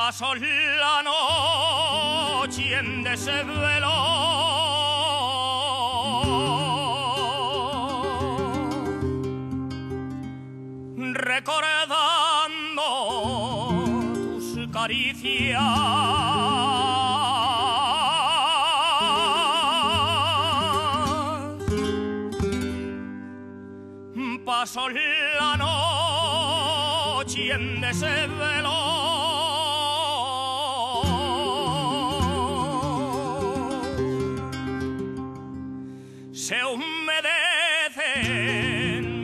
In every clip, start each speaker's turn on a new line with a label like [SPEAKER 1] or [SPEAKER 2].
[SPEAKER 1] Pasó la noche en desvelo, recordando tus caricias, pasó la noche en desvelo, se humedecen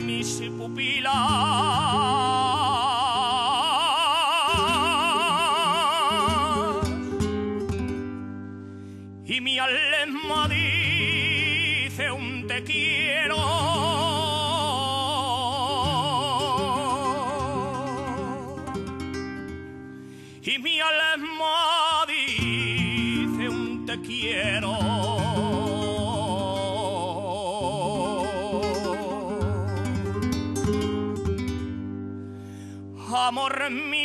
[SPEAKER 1] mis pupilas y mi alma dice un te quiero, y mi alma dice un te quiero. Amor mío,